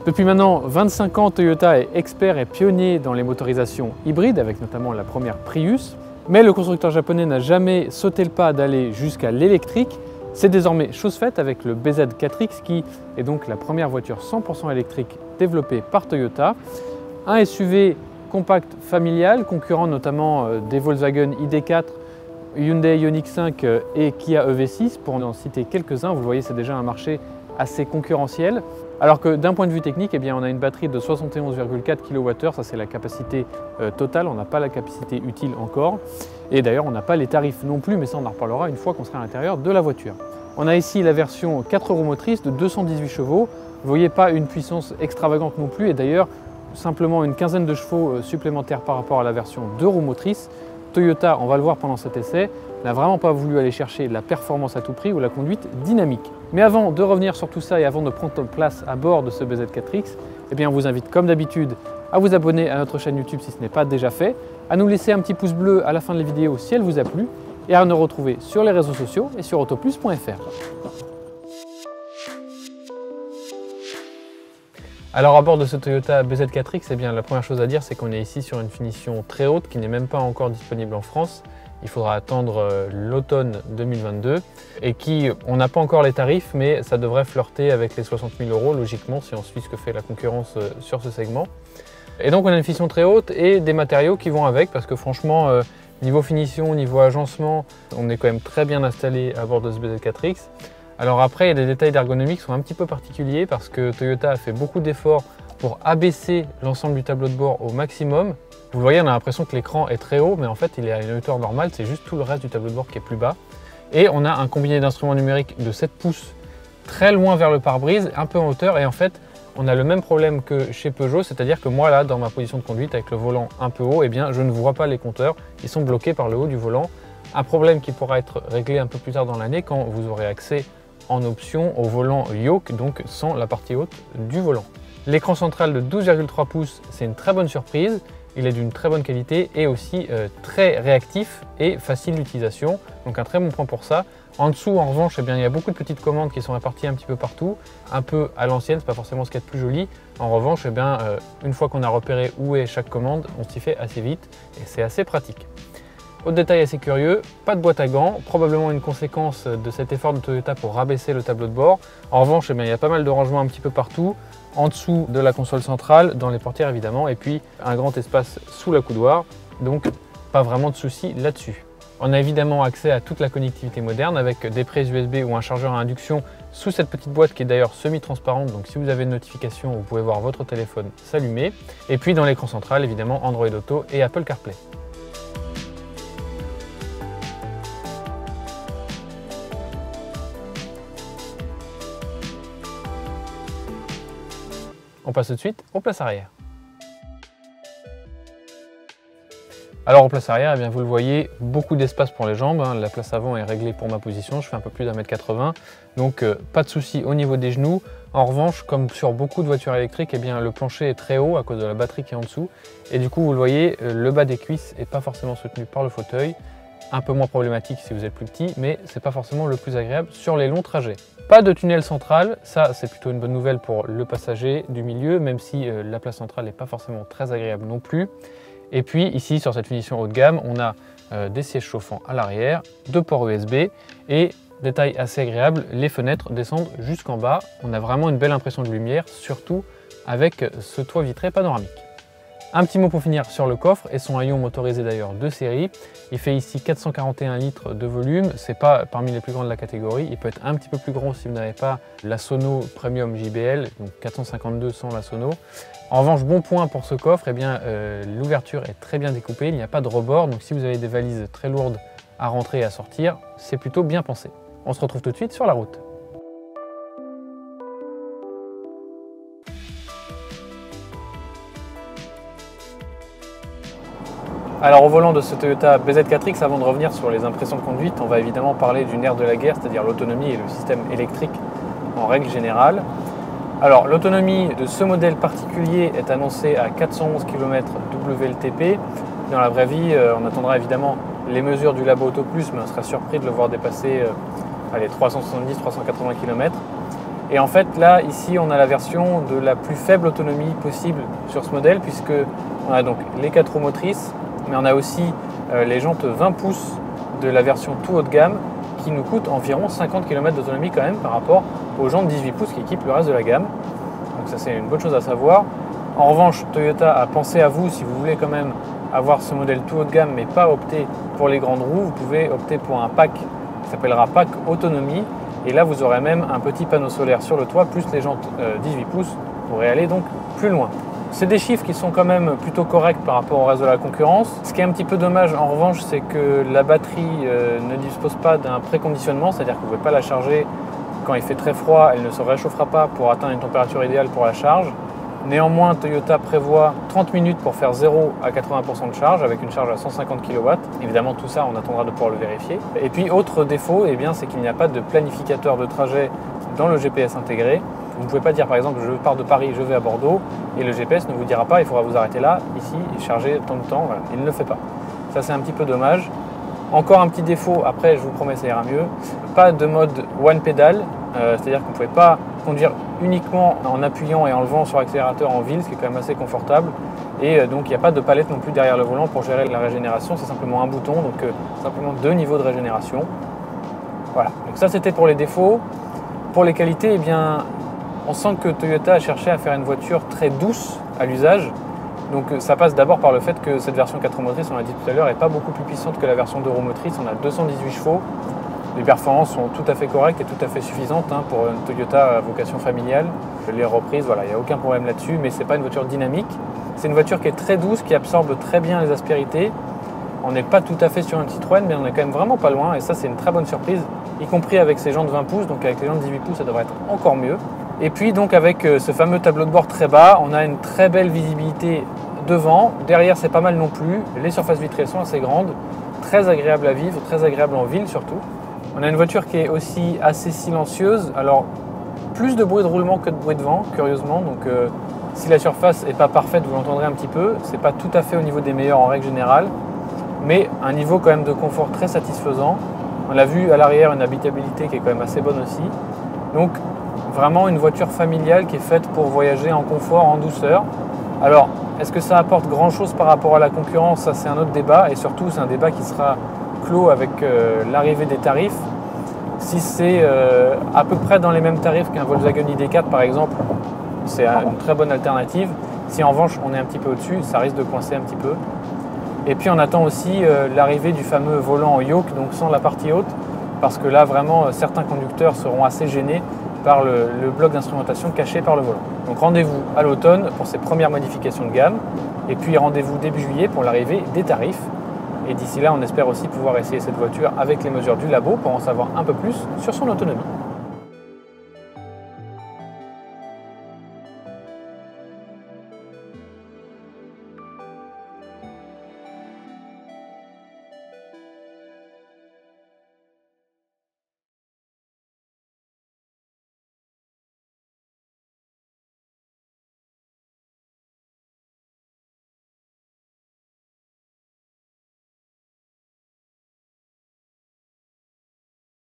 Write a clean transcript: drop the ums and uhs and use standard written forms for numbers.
Depuis maintenant 25 ans, Toyota est expert et pionnier dans les motorisations hybrides, avec notamment la première Prius. Mais le constructeur japonais n'a jamais sauté le pas d'aller jusqu'à l'électrique. C'est désormais chose faite avec le BZ4X qui est donc la première voiture 100% électrique développée par Toyota. Un SUV compact familial, concurrent notamment des Volkswagen ID.4, Hyundai Ioniq 5 et Kia EV6 pour en citer quelques-uns. Vous le voyez, c'est déjà un marché assez concurrentiel. Alors que d'un point de vue technique, eh bien, on a une batterie de 71,4 kWh, ça c'est la capacité totale, on n'a pas la capacité utile encore. Et d'ailleurs, on n'a pas les tarifs non plus, mais ça on en reparlera une fois qu'on sera à l'intérieur de la voiture. On a ici la version 4 roues motrices de 218 chevaux. Vous voyez, pas une puissance extravagante non plus, et d'ailleurs simplement une quinzaine de chevaux supplémentaires par rapport à la version 2 roues motrices. Toyota, on va le voir pendant cet essai, n'a vraiment pas voulu aller chercher la performance à tout prix ou la conduite dynamique. Mais avant de revenir sur tout ça et avant de prendre place à bord de ce BZ4X, eh bien on vous invite comme d'habitude à vous abonner à notre chaîne YouTube si ce n'est pas déjà fait, à nous laisser un petit pouce bleu à la fin de la vidéo si elle vous a plu et à nous retrouver sur les réseaux sociaux et sur autoplus.fr. Alors à bord de ce Toyota BZ4X, eh bien, la première chose à dire, c'est qu'on est ici sur une finition très haute qui n'est même pas encore disponible en France. Il faudra attendre l'automne 2022 et qui, on n'a pas encore les tarifs, mais ça devrait flirter avec les 60 000 € logiquement si on suit ce que fait la concurrence sur ce segment. Et donc on a une finition très haute et des matériaux qui vont avec parce que franchement, niveau finition, niveau agencement, on est quand même très bien installé à bord de ce BZ4X. Alors après, il y a des détails d'ergonomie qui sont un petit peu particuliers parce que Toyota a fait beaucoup d'efforts pour abaisser l'ensemble du tableau de bord au maximum. Vous le voyez, on a l'impression que l'écran est très haut, mais en fait, il est à une hauteur normale, c'est juste tout le reste du tableau de bord qui est plus bas. Et on a un combiné d'instruments numériques de 7 pouces très loin vers le pare-brise, un peu en hauteur, et en fait, on a le même problème que chez Peugeot, c'est-à-dire que moi, là, dans ma position de conduite, avec le volant un peu haut, eh bien, je ne vois pas les compteurs, ils sont bloqués par le haut du volant. Un problème qui pourra être réglé un peu plus tard dans l'année quand vous aurez accès en option au volant yoke, donc sans la partie haute du volant. L'écran central de 12,3 pouces, c'est une très bonne surprise. Il est d'une très bonne qualité et aussi très réactif et facile d'utilisation. Donc un très bon point pour ça. En dessous, en revanche, eh bien, il y a beaucoup de petites commandes qui sont réparties un petit peu partout, un peu à l'ancienne, c'est pas forcément ce qu'il y a de plus joli. En revanche, eh bien, une fois qu'on a repéré où est chaque commande, on s'y fait assez vite et c'est assez pratique. Autre détail assez curieux, pas de boîte à gants, probablement une conséquence de cet effort de Toyota pour rabaisser le tableau de bord. En revanche, eh bien, il y a pas mal de rangements un petit peu partout, en dessous de la console centrale, dans les portières évidemment, et puis un grand espace sous la coudoir, donc pas vraiment de soucis là-dessus. On a évidemment accès à toute la connectivité moderne avec des prises USB ou un chargeur à induction sous cette petite boîte qui est d'ailleurs semi-transparente, donc si vous avez une notification, vous pouvez voir votre téléphone s'allumer. Et puis dans l'écran central, évidemment Android Auto et Apple CarPlay. On passe tout de suite aux places arrière. Alors en place arrière, eh bien, vous le voyez, beaucoup d'espace pour les jambes. La place avant est réglée pour ma position, je fais un peu plus d'1,80 m, donc pas de souci au niveau des genoux. En revanche, comme sur beaucoup de voitures électriques, eh bien, le plancher est très haut à cause de la batterie qui est en dessous. Et du coup, vous le voyez, le bas des cuisses n'est pas forcément soutenu par le fauteuil. Un peu moins problématique si vous êtes plus petit, mais c'est pas forcément le plus agréable sur les longs trajets. Pas de tunnel central, ça c'est plutôt une bonne nouvelle pour le passager du milieu, même si la place centrale n'est pas forcément très agréable non plus. Et puis ici sur cette finition haut de gamme, on a des sièges chauffants à l'arrière, 2 ports USB et, détail assez agréable, les fenêtres descendent jusqu'en bas. On a vraiment une belle impression de lumière, surtout avec ce toit vitré panoramique. Un petit mot pour finir sur le coffre et son haillon motorisé d'ailleurs de série. Il fait ici 441 litres de volume, c'est pas parmi les plus grands de la catégorie. Il peut être un petit peu plus grand si vous n'avez pas la Sono Premium JBL, donc 452 sans la Sono. En revanche, bon point pour ce coffre, eh bien l'ouverture est très bien découpée, il n'y a pas de rebord, donc si vous avez des valises très lourdes à rentrer et à sortir, c'est plutôt bien pensé. On se retrouve tout de suite sur la route. Alors au volant de ce Toyota BZ4X, avant de revenir sur les impressions de conduite, on va évidemment parler du nerf de la guerre, c'est-à-dire l'autonomie et le système électrique en règle générale. Alors l'autonomie de ce modèle particulier est annoncée à 411 km WLTP. Dans la vraie vie, on attendra évidemment les mesures du Labo Auto Plus, mais on sera surpris de le voir dépasser les 370-380 km. Et en fait là, ici, on a la version de la plus faible autonomie possible sur ce modèle, puisque on a donc les 4 roues motrices, mais on a aussi les jantes 20 pouces de la version tout haut de gamme qui nous coûte environ 50 km d'autonomie quand même par rapport aux jantes 18 pouces qui équipent le reste de la gamme. Donc ça, c'est une bonne chose à savoir. En revanche, Toyota a pensé à vous si vous voulez quand même avoir ce modèle tout haut de gamme mais pas opter pour les grandes roues. Vous pouvez opter pour un pack qui s'appellera pack autonomie, et là vous aurez même un petit panneau solaire sur le toit plus les jantes 18 pouces. Vous pourrez aller donc plus loin. C'est des chiffres qui sont quand même plutôt corrects par rapport au reste de la concurrence. Ce qui est un petit peu dommage en revanche, c'est que la batterie ne dispose pas d'un préconditionnement, c'est-à-dire que vous ne pouvez pas la charger quand il fait très froid, elle ne se réchauffera pas pour atteindre une température idéale pour la charge. Néanmoins, Toyota prévoit 30 minutes pour faire 0 à 80% de charge avec une charge à 150 kW. Évidemment, tout ça, on attendra de pouvoir le vérifier. Et puis, autre défaut, c'est qu'il n'y a pas de planificateur de trajet dans le GPS intégré. Vous ne pouvez pas dire par exemple je pars de Paris, je vais à Bordeaux, et le GPS ne vous dira pas il faudra vous arrêter là, ici, et charger tant de temps. Voilà. Il ne le fait pas. Ça, c'est un petit peu dommage. Encore un petit défaut, après je vous promets ça ira mieux, pas de mode one pedal, c'est-à-dire qu'on ne pouvait pas conduire uniquement en appuyant et en levant sur l'accélérateur en ville, ce qui est quand même assez confortable. Et donc il n'y a pas de palette non plus derrière le volant pour gérer la régénération, c'est simplement un bouton, donc simplement 2 niveaux de régénération. Voilà, donc ça c'était pour les défauts. Pour les qualités, on sent que Toyota a cherché à faire une voiture très douce à l'usage. Donc ça passe d'abord par le fait que cette version 4 roues motrices, on l'a dit tout à l'heure, n'est pas beaucoup plus puissante que la version 2 roues motrices. On a 218 chevaux. Les performances sont tout à fait correctes et tout à fait suffisantes pour une Toyota à vocation familiale. Les reprises, voilà, il n'y a aucun problème là-dessus, mais ce n'est pas une voiture dynamique. C'est une voiture qui est très douce, qui absorbe très bien les aspérités. On n'est pas tout à fait sur une Citroën, mais on est quand même vraiment pas loin. Et ça, c'est une très bonne surprise, y compris avec ces jantes 20 pouces. Donc avec les jantes 18 pouces, ça devrait être encore mieux. Et puis donc avec ce fameux tableau de bord très bas, on a une très belle visibilité devant. Derrière, c'est pas mal non plus. Les surfaces vitrées sont assez grandes, très agréables à vivre, très agréables en ville surtout. On a une voiture qui est aussi assez silencieuse. Alors, plus de bruit de roulement que de bruit de vent, curieusement. Donc si la surface n'est pas parfaite, vous l'entendrez un petit peu. C'est pas tout à fait au niveau des meilleurs en règle générale, mais un niveau quand même de confort très satisfaisant. On a vu à l'arrière une habitabilité qui est quand même assez bonne aussi. Donc vraiment une voiture familiale qui est faite pour voyager en confort, en douceur. Alors, est-ce que ça apporte grand-chose par rapport à la concurrence? Ça, c'est un autre débat, et surtout, c'est un débat qui sera clos avec l'arrivée des tarifs. Si c'est à peu près dans les mêmes tarifs qu'un Volkswagen ID.4 par exemple, c'est une très bonne alternative. Si en revanche on est un petit peu au-dessus, ça risque de coincer un petit peu. Et puis on attend aussi l'arrivée du fameux volant yoke, donc sans la partie haute, parce que là vraiment certains conducteurs seront assez gênés par le bloc d'instrumentation caché par le volant. Donc rendez-vous à l'automne pour ces premières modifications de gamme, et puis rendez-vous début juillet pour l'arrivée des tarifs. Et d'ici là, on espère aussi pouvoir essayer cette voiture avec les mesures du labo pour en savoir un peu plus sur son autonomie.